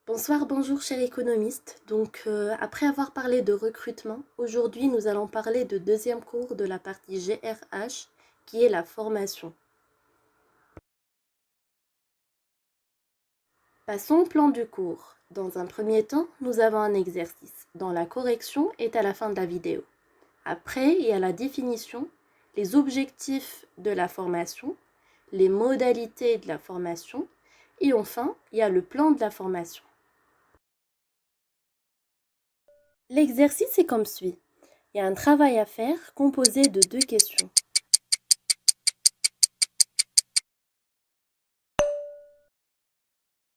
Bonsoir, bonjour chers économistes. Après avoir parlé de recrutement, aujourd'hui nous allons parler de deuxième cours de la partie GRH qui est la formation. Passons au plan du cours. Dans un premier temps, nous avons un exercice dont la correction est à la fin de la vidéo. Après, il y a la définition, les objectifs de la formation, les modalités de la formation et enfin, il y a le plan de la formation. L'exercice est comme suit. Il y a un travail à faire composé de deux questions.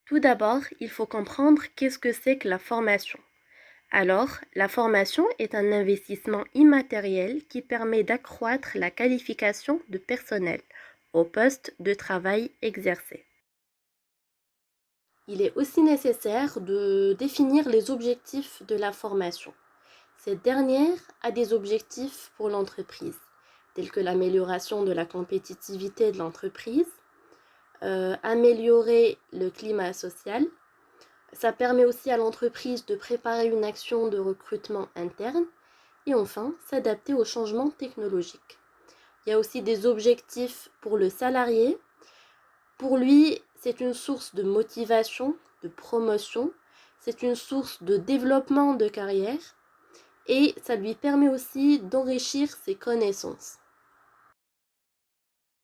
Tout d'abord, il faut comprendre qu'est-ce que c'est que la formation. Alors, la formation est un investissement immatériel qui permet d'accroître la qualification de personnel au poste de travail exercé. Il est aussi nécessaire de définir les objectifs de la formation. Cette dernière a des objectifs pour l'entreprise, tels que l'amélioration de la compétitivité de l'entreprise, améliorer le climat social. Ça permet aussi à l'entreprise de préparer une action de recrutement interne et enfin s'adapter aux changements technologiques. Il y a aussi des objectifs pour le salarié. Pour lui, c'est une source de motivation, de promotion, c'est une source de développement de carrière et ça lui permet aussi d'enrichir ses connaissances.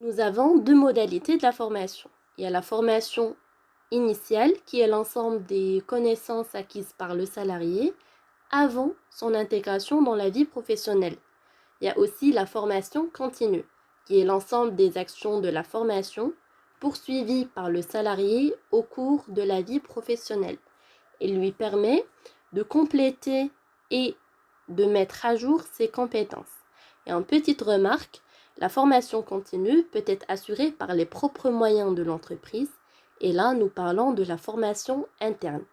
Nous avons deux modalités de la formation. Il y a la formation initiale qui est l'ensemble des connaissances acquises par le salarié avant son intégration dans la vie professionnelle. Il y a aussi la formation continue qui est l'ensemble des actions de la formation poursuivies par le salarié au cours de la vie professionnelle. Il lui permet de compléter et de mettre à jour ses compétences. Et en petite remarque, la formation continue peut être assurée par les propres moyens de l'entreprise et là nous parlons de la formation interne.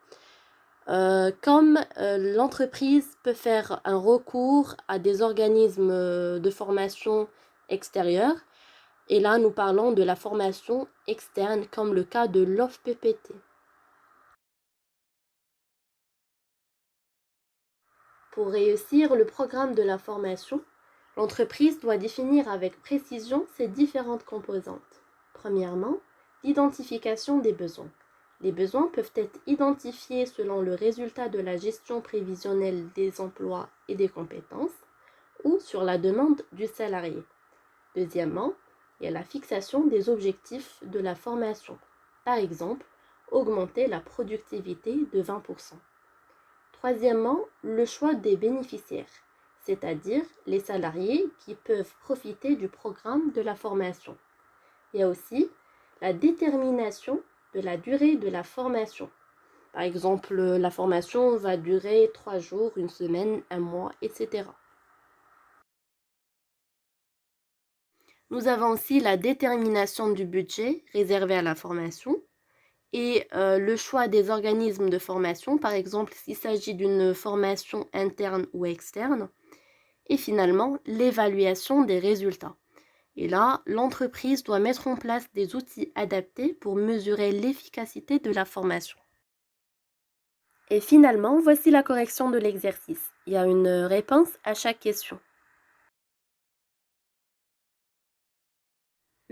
L'entreprise peut faire un recours à des organismes de formation extérieurs et là nous parlons de la formation externe comme le cas de l'OFPPT. Pour réussir le programme de la formation, l'entreprise doit définir avec précision ses différentes composantes. Premièrement, l'identification des besoins. Les besoins peuvent être identifiés selon le résultat de la gestion prévisionnelle des emplois et des compétences ou sur la demande du salarié. Deuxièmement, il y a la fixation des objectifs de la formation. Par exemple, augmenter la productivité de 20%. Troisièmement, le choix des bénéficiaires, c'est-à-dire les salariés qui peuvent profiter du programme de la formation. Il y a aussi la détermination de la durée de la formation. Par exemple, la formation va durer 3 jours, une semaine, un mois, etc. Nous avons aussi la détermination du budget réservé à la formation et le choix des organismes de formation, par exemple s'il s'agit d'une formation interne ou externe, et finalement l'évaluation des résultats. Et là, l'entreprise doit mettre en place des outils adaptés pour mesurer l'efficacité de la formation. Et finalement, voici la correction de l'exercice. Il y a une réponse à chaque question.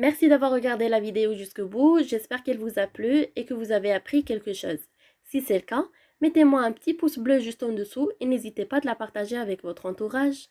Merci d'avoir regardé la vidéo jusqu'au bout, j'espère qu'elle vous a plu et que vous avez appris quelque chose. Si c'est le cas, mettez-moi un petit pouce bleu juste en dessous et n'hésitez pas de la partager avec votre entourage.